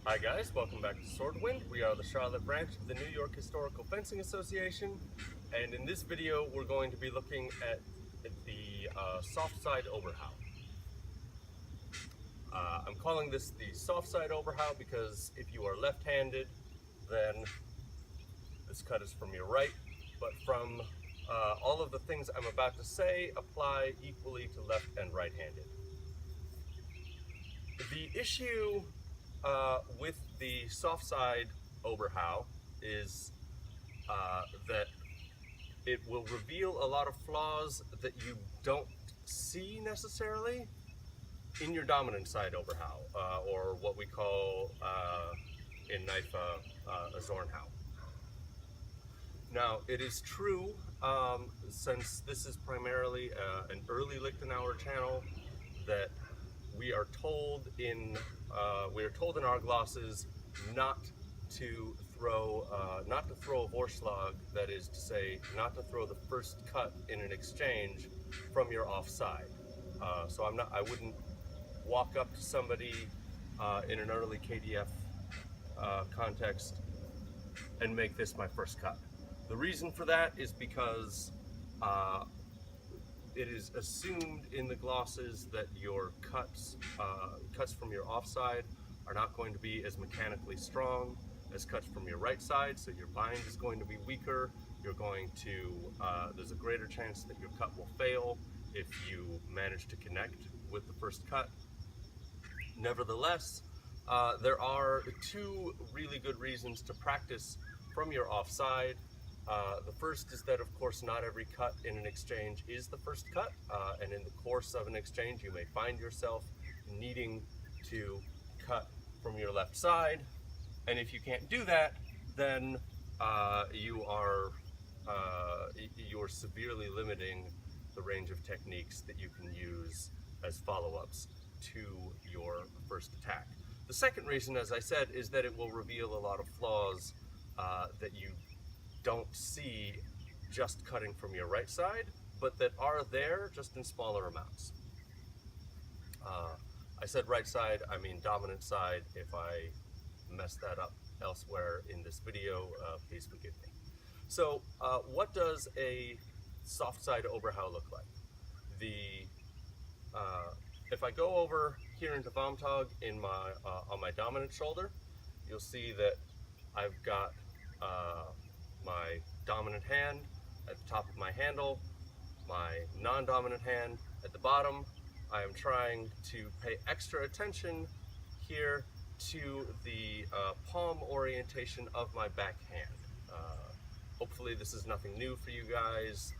Hi guys, welcome back to Swordwind. We are the Charlotte branch of the New York Historical Fencing Association, and in this video we're going to be looking at the soft side Oberhau. I'm calling this the soft side Oberhau because if you are left-handed, then this cut is from your right, but from all of the things I'm about to say apply equally to left and right-handed. The issue with the soft side Oberhau is that it will reveal a lot of flaws that you don't see necessarily in your dominant side Oberhau, or what we call in knife a Zornhau. Now, it is true, since this is primarily an early Lichtenauer channel, that we are told in our glosses not to throw a Vorschlag, that is to say, not to throw the first cut in an exchange from your offside. So I wouldn't walk up to somebody in an early KDF context and make this my first cut. The reason for that is because it is assumed in the glosses that your cuts from your offside are not going to be as mechanically strong as cuts from your right side, so your bind is going to be weaker. There's a greater chance that your cut will fail if you manage to connect with the first cut. Nevertheless, there are two really good reasons to practice from your offside. The first is that, of course, not every cut in an exchange is the first cut, and in the course of an exchange you may find yourself needing to cut from your left side, and if you can't do that, then you're severely limiting the range of techniques that you can use as follow-ups to your first attack. The second reason, as I said, is that it will reveal a lot of flaws that you don't see just cutting from your right side, but that are there just in smaller amounts. I said right side, I mean dominant side. If I messed that up elsewhere in this video, please forgive me. So what does a soft side Oberhau look like? If I go over here into Vomtag on my dominant shoulder, you'll see that I've got my dominant hand at the top of my handle, my non-dominant hand at the bottom. I am trying to pay extra attention here to the palm orientation of my back hand. Hopefully this is nothing new for you guys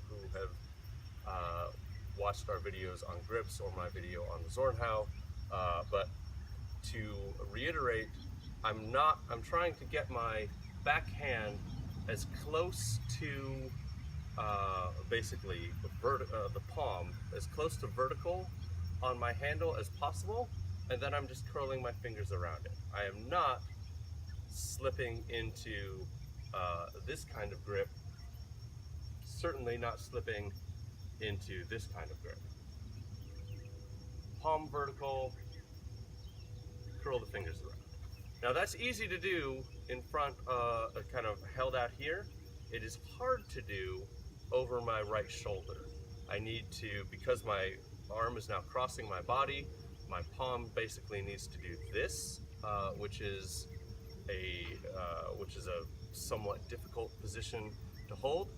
who have watched our videos on grips or my video on the Zornhau, but to reiterate, I'm trying to get my back hand as close to basically the palm, as close to vertical on my handle as possible, and then I'm just curling my fingers around it. I am not slipping into this kind of grip, certainly not slipping into this kind of grip. Palm vertical, curl the fingers around. Now that's easy to do in front, kind of held out here. It is hard to do over my right shoulder. I need to, because my arm is now crossing my body, my palm basically needs to do this, which is a somewhat difficult position to hold.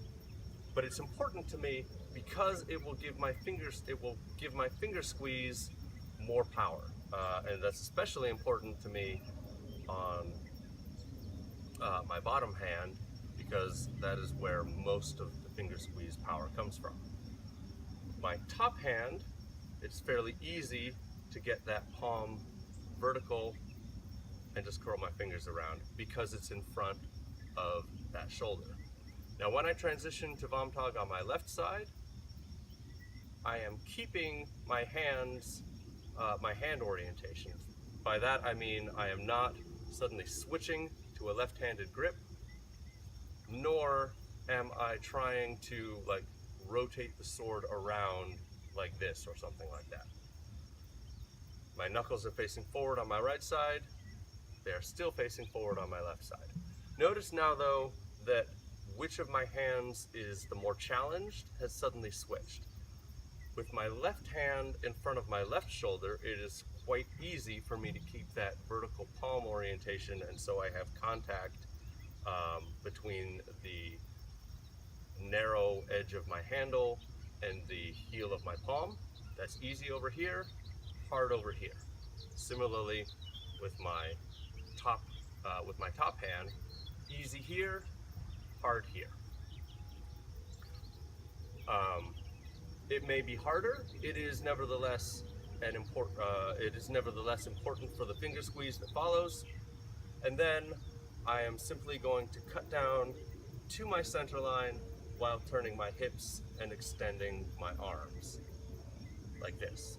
But it's important to me because it will give my finger squeeze more power, and that's especially important to me on my bottom hand, because that is where most of the finger squeeze power comes from. My top hand, it's fairly easy to get that palm vertical and just curl my fingers around because it's in front of that shoulder. Now when I transition to Vomtag on my left side, I am keeping my hands, my hand orientation. By that I mean I am not suddenly switching to a left-handed grip, nor am I trying to like rotate the sword around like this or something like that. My knuckles are facing forward on my right side, They are still facing forward on my left side. Notice now though that which of my hands is the more challenged has suddenly switched. With my left hand in front of my left shoulder, it is quite easy for me to keep that vertical palm orientation, and so I have contact between the narrow edge of my handle and the heel of my palm. That's easy over here, hard over here. Similarly, with my top hand, easy here, hard here. It may be harder. It is nevertheless important for the finger squeeze that follows. And then I am simply going to cut down to my center line while turning my hips and extending my arms like this.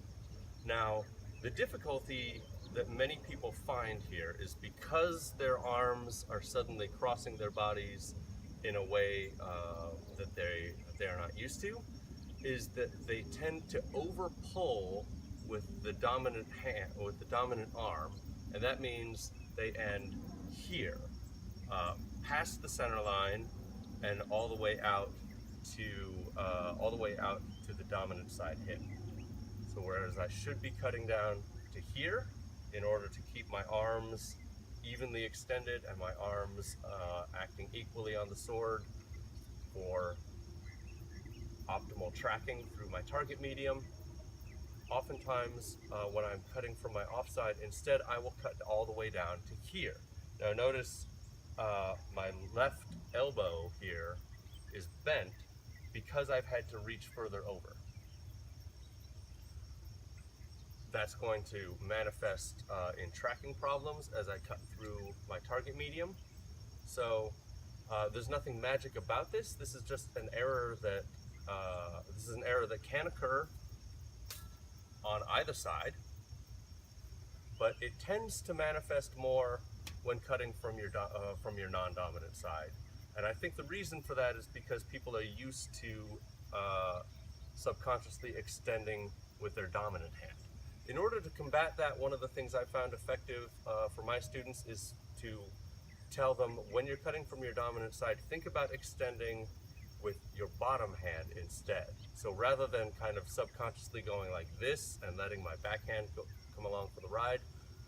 Now, the difficulty that many people find here is because their arms are suddenly crossing their bodies in a way that they are not used to, is that they tend to over pull with the dominant hand, with the dominant arm, and that means they end here, past the center line, and all the way out to the dominant side hip. So whereas I should be cutting down to here in order to keep my arms evenly extended and my arms acting equally on the sword for optimal tracking through my target medium, oftentimes when I'm cutting from my offside, instead I will cut all the way down to here. Now notice my left elbow here is bent because I've had to reach further over. That's going to manifest in tracking problems as I cut through my target medium. So there's nothing magic about this. This is just an error that can occur on either side, but it tends to manifest more when cutting from your non-dominant side. And I think the reason for that is because people are used to subconsciously extending with their dominant hand. In order to combat that, one of the things I found effective for my students is to tell them, when you're cutting from your dominant side, think about extending with your bottom hand instead. So rather than kind of subconsciously going like this and letting my backhand come along for the ride,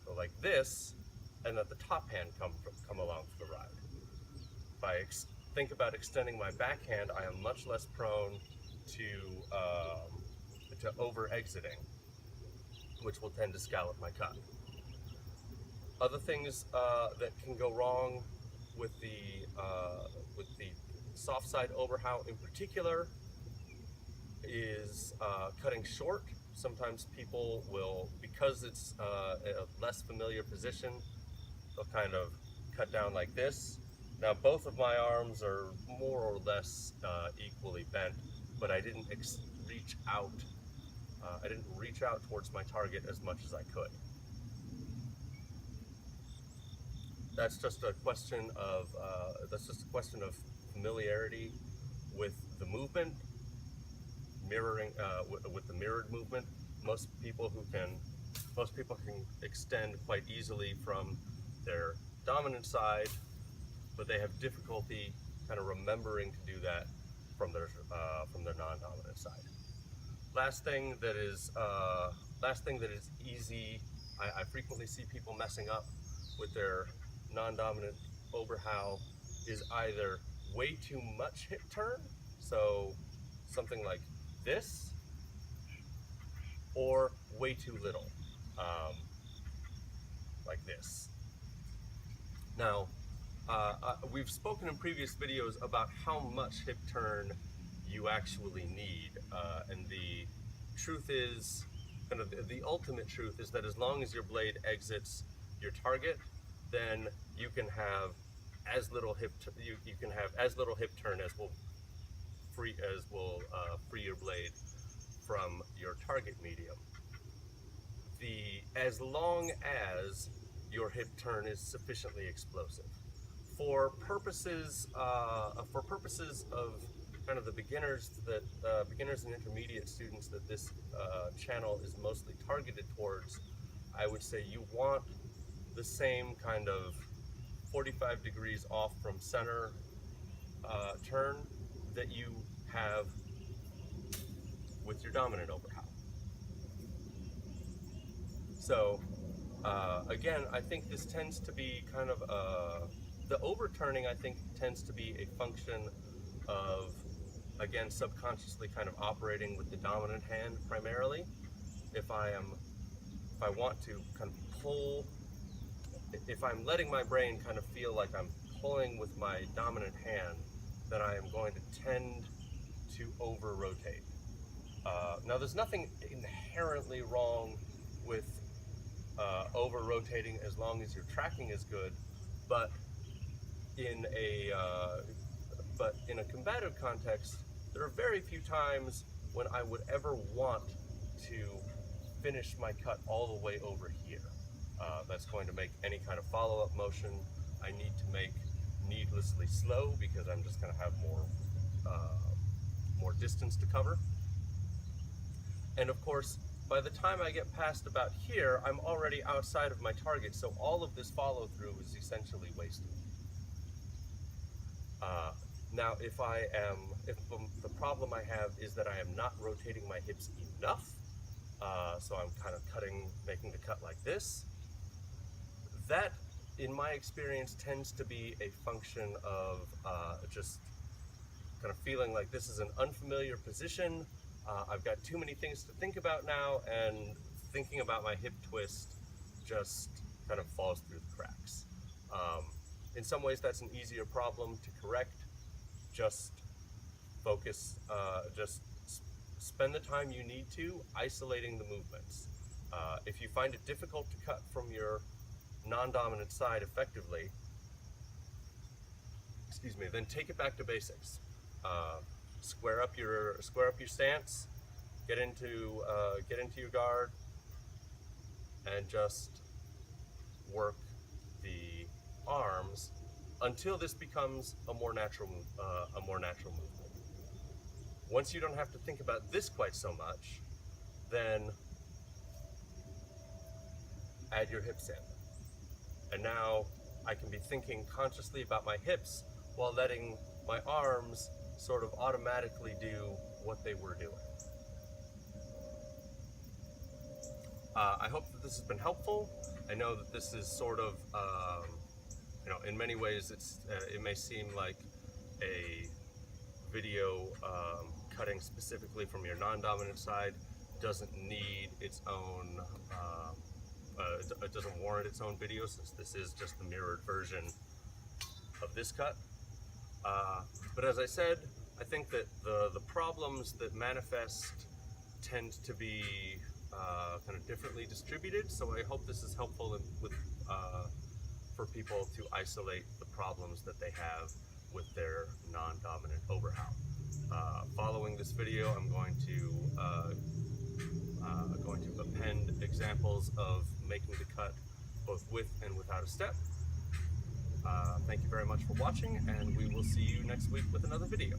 go like this and let the top hand come along for the ride. If I think about extending my backhand, I am much less prone to over exiting, which will tend to scallop my cut. Other things that can go wrong with the soft side Oberhau in particular is cutting short. Sometimes people will, because it's a less familiar position, they'll kind of cut down like this. Now both of my arms are more or less equally bent, but I didn't reach out. I didn't reach out towards my target as much as I could. That's just a question of familiarity with the movement, mirroring with the mirrored movement. Most people can extend quite easily from their dominant side, but they have difficulty kind of remembering to do that from their non-dominant side. Last thing that is easy, I frequently see people messing up with their non-dominant Oberhau, is either way too much hip turn, so something like this, or way too little, like this. Now, we've spoken in previous videos about how much hip turn you actually need, and the truth is, kind of the ultimate truth is that as long as your blade exits your target, then you can have as little hip turn as will free your blade from your target medium. As long as your hip turn is sufficiently explosive. For purposes of kind of the beginners and intermediate students that this channel is mostly targeted towards, I would say you want the same kind of 45 degrees off from center turn that you have with your dominant Oberhau. So again, I think this tends to be kind of the overturning, I think, tends to be a function of, again, subconsciously kind of operating with the dominant hand primarily. If I want to kind of pull, if I'm letting my brain kind of feel like I'm pulling with my dominant hand, then I am going to tend to over-rotate. Now, there's nothing inherently wrong with over-rotating as long as your tracking is good, but in a combative context, there are very few times when I would ever want to finish my cut all the way over here. That's going to make any kind of follow-up motion I need to make needlessly slow, because I'm just going to have more distance to cover. And of course, by the time I get past about here, I'm already outside of my target, so all of this follow-through is essentially wasted. Now, if the problem I have is that I am not rotating my hips enough, so I'm kind of making the cut like this, that, in my experience, tends to be a function of just kind of feeling like this is an unfamiliar position. I've got too many things to think about now, and thinking about my hip twist just kind of falls through the cracks. In some ways, that's an easier problem to correct. Just focus, just spend the time you need to isolating the movements. If you find it difficult to cut from your non-dominant side effectively, then take it back to basics. Square up your stance, get into your guard, and just work the arms until this becomes a more natural movement. Once you don't have to think about this quite so much, then add your hips in. And now I can be thinking consciously about my hips while letting my arms sort of automatically do what they were doing. I hope that this has been helpful. I know that this is sort of, in many ways it may seem like a video cutting specifically from your non-dominant side doesn't need its own, it doesn't warrant its own video, since this is just the mirrored version of this cut. But as I said, I think that the problems that manifest tend to be kind of differently distributed, so I hope this is helpful for people to isolate the problems that they have with their non-dominant Oberhau. Following this video, I'm going to append examples of making the cut both with and without a step. Thank you very much for watching, and we will see you next week with another video.